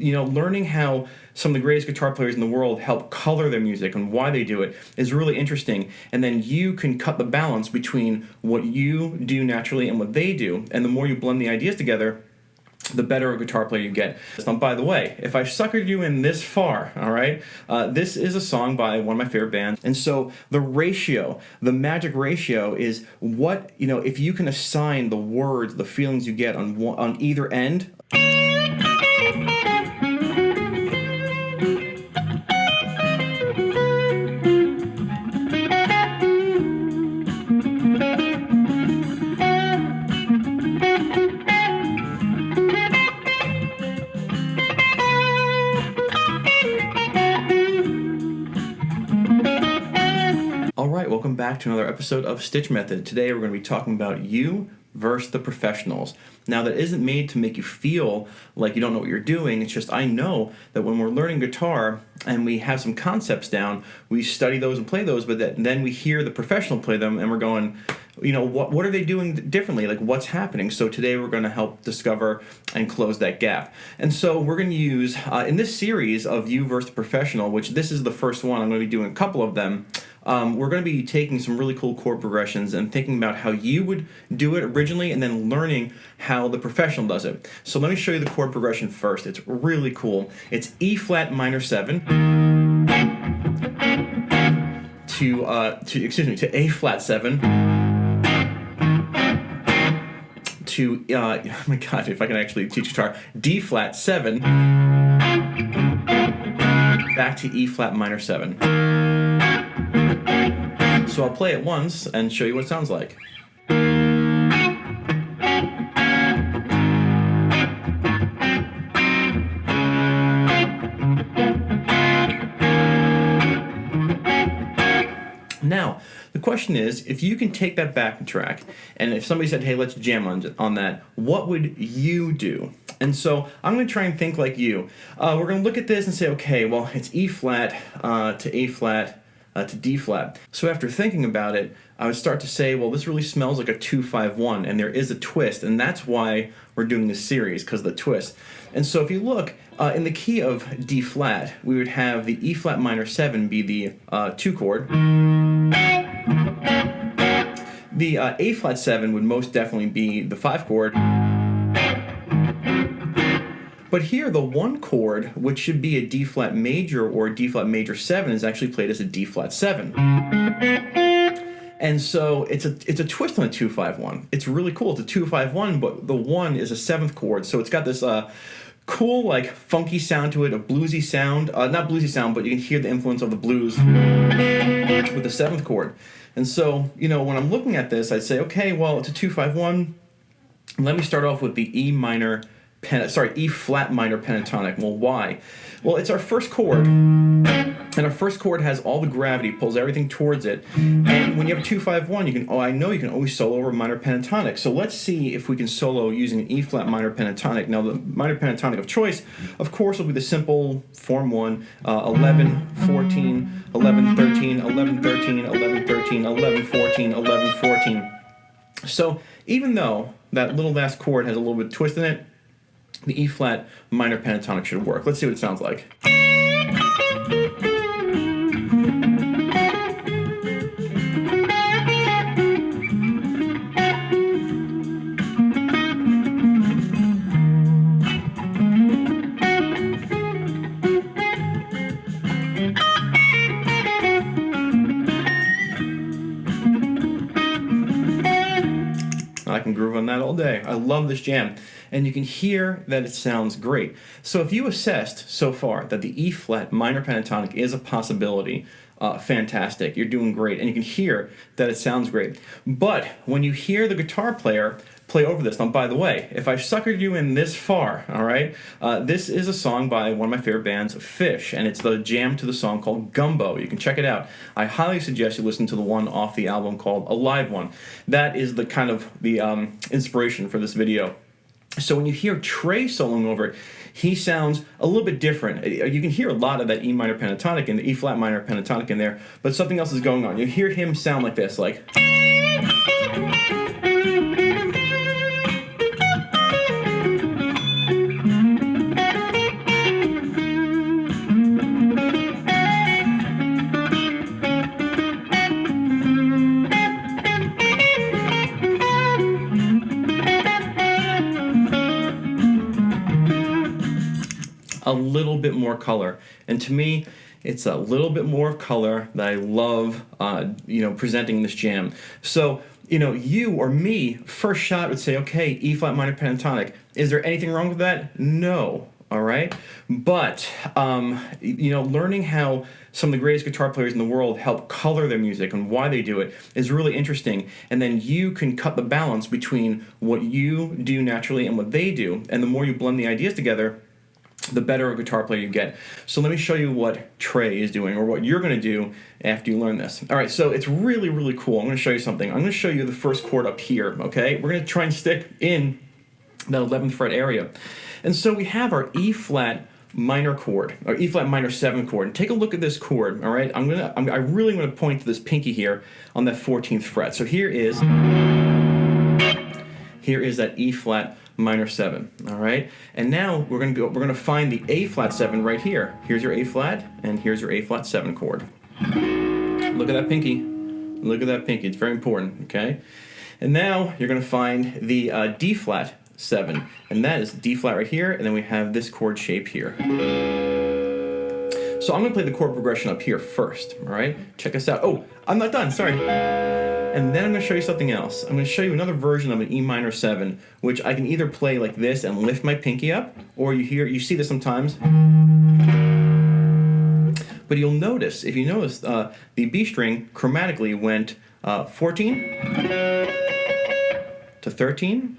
learning how some of the greatest guitar players in the world help color their music and why they do it is really interesting. And then you can cut the balance between what you do naturally and what they do. And the more you blend the ideas together, the better a guitar player you get. By the way, if I've suckered you in this far, all right, this is a song by one of my favorite bands. And so the ratio, the magic ratio is what, if you can assign the words, the feelings you get on either end. Alright, welcome back to another episode of StichMethod. Today we're going to be talking about you versus the professionals. Now that isn't made to make you feel like you don't know what you're doing, it's just I know that when we're learning guitar and we have some concepts down, we study those and play those, but then we hear the professional play them and we're going, what are they doing differently? Like, what's happening? So today we're going to help discover and close that gap. And so we're going to use, in this series of you versus the professional, which this is the first one, I'm going to be doing a couple of them, we're going to be taking some really cool chord progressions and thinking about how you would do it originally and then learning how the professional does it. So let me show you the chord progression first. It's really cool. It's E flat minor 7 to A flat 7 to oh my god, if I can actually teach guitar, D flat 7 back to E flat minor 7. So I'll play it once and show you what it sounds like. Now, the question is, if you can take that backing track, and if somebody said, hey, let's jam on that, what would you do? And so I'm going to try and think like you. We're going to look at this and say, okay, well, it's E flat to A flat to D flat. So after thinking about it, I would start to say, well, this really smells like a 2-5-1, and there is a twist, and that's why we're doing this series, because of the twist. And so if you look, in the key of D flat, we would have the E flat minor 7 be the 2 chord. The A flat 7 would most definitely be the 5 chord. But here, the 1 chord, which should be a D flat major or D flat major 7, is actually played as a D flat 7. And so it's a twist on a 2-5-1. It's really cool. It's a 2-5-1, but the 1 is a 7th chord. So it's got this cool, like, funky sound to it, a bluesy sound. Not bluesy sound, but you can hear the influence of the blues with the 7th chord. And so, when I'm looking at this, I'd say, okay, well, it's a 2-5-1. Let me start off with the E flat minor pentatonic. Well, why? Well, it's our first chord, and our first chord has all the gravity, pulls everything towards it. And when you have a 2-5-1, I know you can always solo over a minor pentatonic. So let's see if we can solo using an E flat minor pentatonic. Now, the minor pentatonic of choice, of course, will be the simple form 1, 11, 14, 11, 13, 11, 13, 11, 13, 11, 14, 11, 14. So even though that little last chord has a little bit of twist in it, the E flat minor pentatonic should work. Let's see what it sounds like. I can groove on that all day. I love this jam. And you can hear that it sounds great. So if you assessed so far that the E flat minor pentatonic is a possibility, fantastic. You're doing great. And you can hear that it sounds great. But when you hear the guitar player play over this, now by the way, if I've suckered you in this far, all right, this is a song by one of my favorite bands, Fish, and it's the jam to the song called Gumbo. You can check it out. I highly suggest you listen to the one off the album called A Live One. That is the kind of the inspiration for this video. So when you hear Trey soloing over it, he sounds a little bit different. You can hear a lot of that E minor pentatonic and the E flat minor pentatonic in there, but something else is going on. You hear him sound like this, like... a little bit more color. And to me, it's a little bit more of color that I love, presenting in this jam. So, you or me, first shot would say, okay, E flat minor pentatonic. Is there anything wrong with that? No. All right, but learning how some of the greatest guitar players in the world help color their music and why they do it is really interesting. And then you can cut the balance between what you do naturally and what they do. And the more you blend the ideas together, the better a guitar player you get. So let me show you what Trey is doing, or what you're going to do after you learn this. All right, so it's really, really cool. I'm going to show you something. I'm going to show you the first chord up here. Okay, we're going to try and stick in the 11th fret area. And so we have our E flat minor chord, or E flat minor 7 chord. And take a look at this chord, all right? I really want to point to this pinky here on that 14th fret. So here is that E flat minor 7, all right? And now we're going to find the A flat 7 right here. Here's your A flat, and here's your A flat 7 chord. Look at that pinky. Look at that pinky. It's very important, okay? And now you're going to find the D flat 7, and that is D flat right here, and then we have this chord shape here. So I'm going to play the chord progression up here first, all right? Check this out. Oh, I'm not done, sorry. And then I'm going to show you something else. I'm going to show you another version of an E minor 7, which I can either play like this and lift my pinky up, or you see this sometimes. But you'll notice, if you notice, the B string chromatically went 14 to 13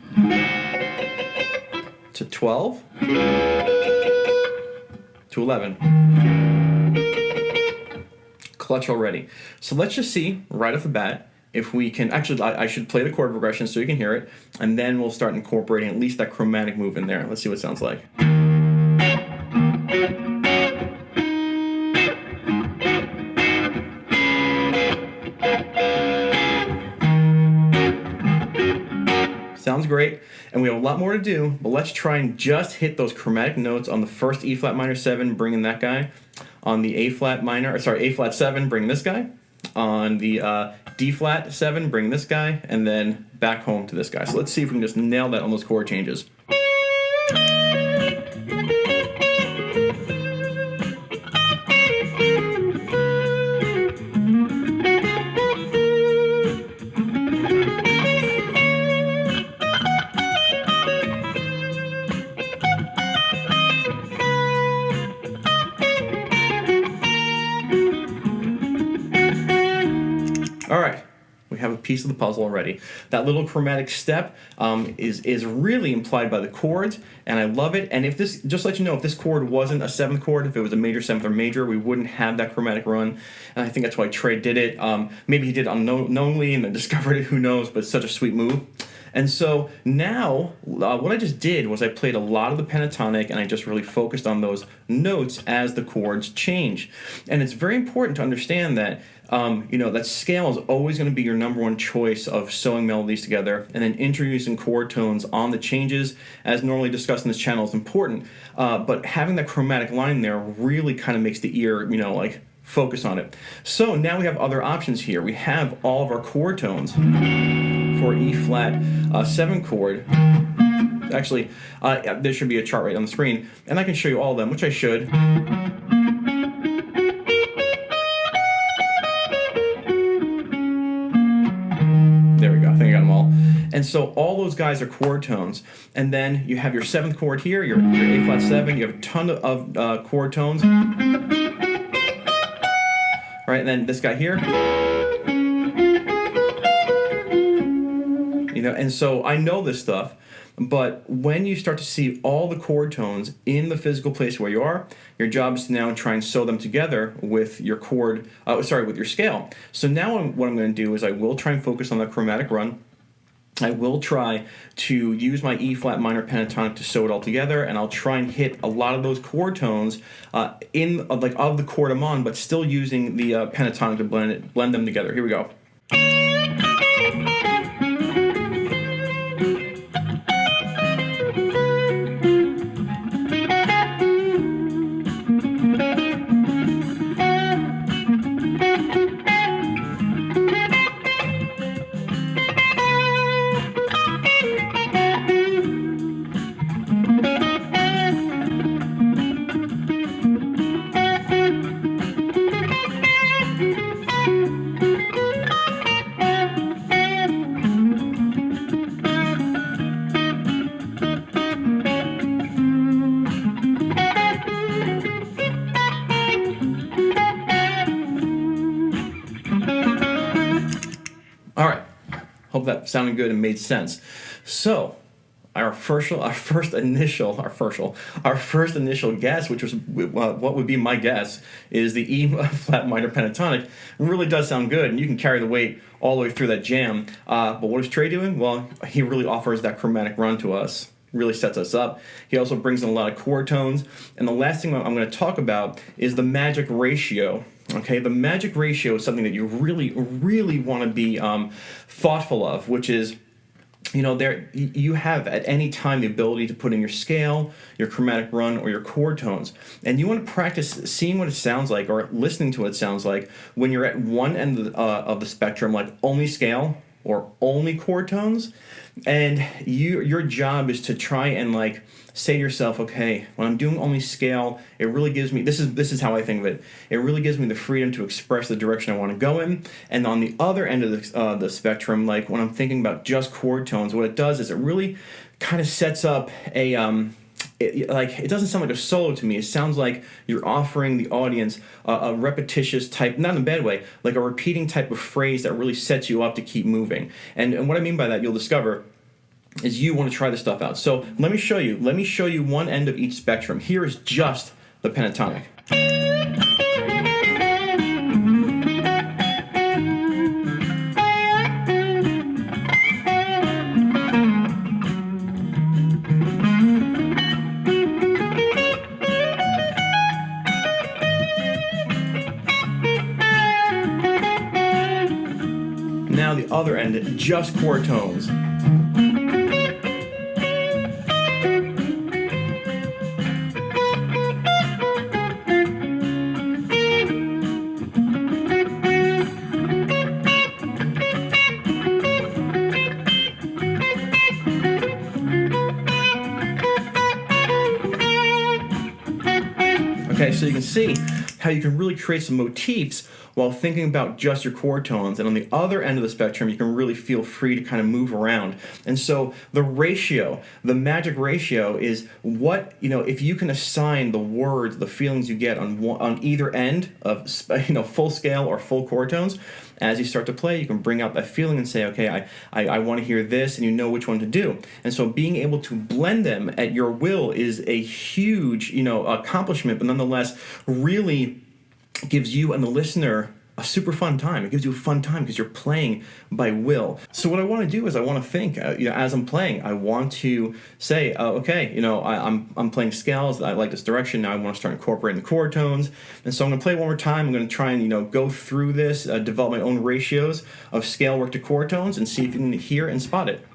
to 12 to 11. Clutch already. So let's just see right off the bat if we can. Actually, I should play the chord progression so you can hear it, and then we'll start incorporating at least that chromatic move in there. Let's see what it sounds like. Sounds great, and we have a lot more to do, but let's try and just hit those chromatic notes on the first E flat minor 7, bringing that guy. On the A flat 7, bring this guy. On the D flat 7, bring this guy, and then back home to this guy. So let's see if we can just nail that on those chord changes. All right, we have a piece of the puzzle already. That little chromatic step is really implied by the chords, and I love it. And if this, just to let you know, if this chord wasn't a 7th chord, if it was a major 7th or major, we wouldn't have that chromatic run. And I think that's why Trey did it. Maybe he did it unknowingly and then discovered it, who knows, but it's such a sweet move. And so now, what I just did was I played a lot of the pentatonic, and I just really focused on those notes as the chords change. And it's very important to understand that, that scale is always going to be your number one choice of sewing melodies together, and then introducing chord tones on the changes, as normally discussed in this channel, is important. But having that chromatic line there really kind of makes the ear, focus on it. So now we have other options here. We have all of our chord tones for E flat 7 chord. Actually, there should be a chart right on the screen, and I can show you all of them, which I should. There we go, I think I got them all. And so all those guys are chord tones. And then you have your 7th chord here, your A flat 7, you have a ton of chord tones. All right, and then this guy here. And so I know this stuff, but when you start to see all the chord tones in the physical place where you are, your job is to now try and sew them together with your with your scale. So now what I'm going to do is I will try and focus on the chromatic run. I will try to use my E flat minor pentatonic to sew it all together, and I'll try and hit a lot of those chord tones of the chord I'm on, but still using the pentatonic to blend them together. Here we go. hope that sounded good and made sense. So, our first initial guess, which was what would be my guess, is the E flat minor pentatonic. It really does sound good, and you can carry the weight all the way through that jam. But what is Trey doing? Well, he really offers that chromatic run to us. Really sets us up. He also brings in a lot of chord tones. And the last thing I'm going to talk about is the magic ratio. Okay, the magic ratio is something that you really, really want to be thoughtful of, which is, there you have at any time the ability to put in your scale, your chromatic run, or your chord tones, and you want to practice seeing what it sounds like or listening to what it sounds like when you're at one end of the spectrum, like only scale or only chord tones, and your job is to try and say to yourself, okay, when I'm doing only scale, it really gives me, this is how I think of it, it really gives me the freedom to express the direction I want to go in. And on the other end of the spectrum, like when I'm thinking about just chord tones, what it does is it really kind of sets up a it doesn't sound like a solo to me. It sounds like you're offering the audience a repetitious type, not in a bad way, like a repeating type of phrase that really sets you up to keep moving. And what I mean by that, you'll discover, is you want to try this stuff out. So let me show you one end of each spectrum. Here is just the pentatonic. Now the other end, just chord tones. Okay, so you can see how you can really create some motifs while thinking about just your chord tones. And on the other end of the spectrum, you can really feel free to kind of move around. And so the ratio, the magic ratio is what, if you can assign the words, the feelings you get on either end of, full scale or full chord tones, as you start to play, you can bring out that feeling and say, okay, I want to hear this, and you know which one to do. And so being able to blend them at your will is a huge, accomplishment, but nonetheless really gives you and the listener a super fun time. It gives you a fun time because you're playing by will. So what I want to do is I want to think, as I'm playing, I want to say, okay, I'm playing scales. I like this direction. Now I want to start incorporating the chord tones. And so I'm going to play one more time. I'm going to try and, go through this, develop my own ratios of scale work to chord tones and see if you can hear and spot it.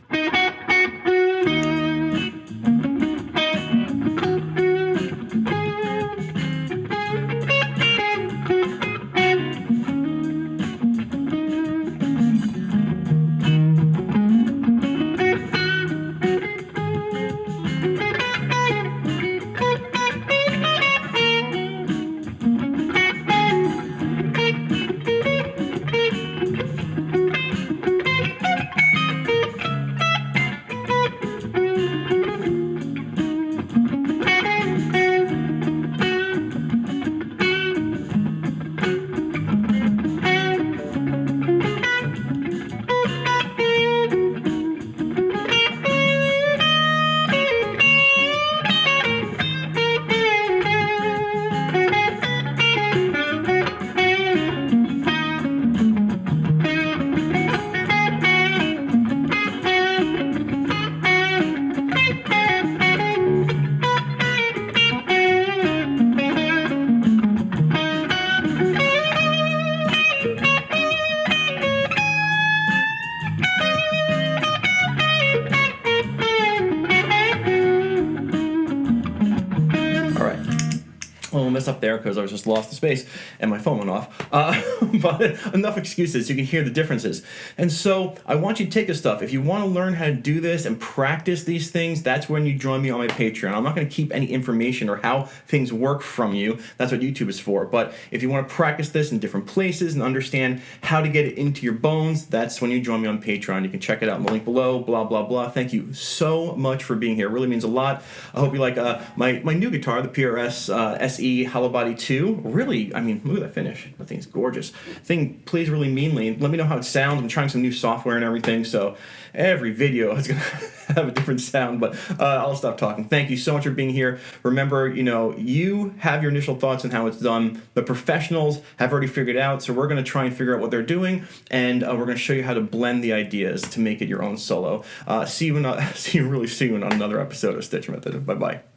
Messed up there because I was just lost in space and my phone went off. But enough excuses. You can hear the differences. And so I want you to take this stuff. If you want to learn how to do this and practice these things, that's when you join me on my Patreon. I'm not going to keep any information or how things work from you. That's what YouTube is for. But if you want to practice this in different places and understand how to get it into your bones, that's when you join me on Patreon. You can check it out in the link below, blah, blah, blah. Thank you so much for being here. It really means a lot. I hope you like my new guitar, the PRS SE. SE Hollow Body 2. Really, I mean, look at that finish. That thing's gorgeous. Thing plays really meanly. Let me know how it sounds. I'm trying some new software and everything, so every video is going to have a different sound, but I'll stop talking. Thank you so much for being here. Remember, you have your initial thoughts on how it's done. The professionals have already figured it out, so we're going to try and figure out what they're doing, and we're going to show you how to blend the ideas to make it your own solo. See you really soon on another episode of StichMethod. Bye-bye.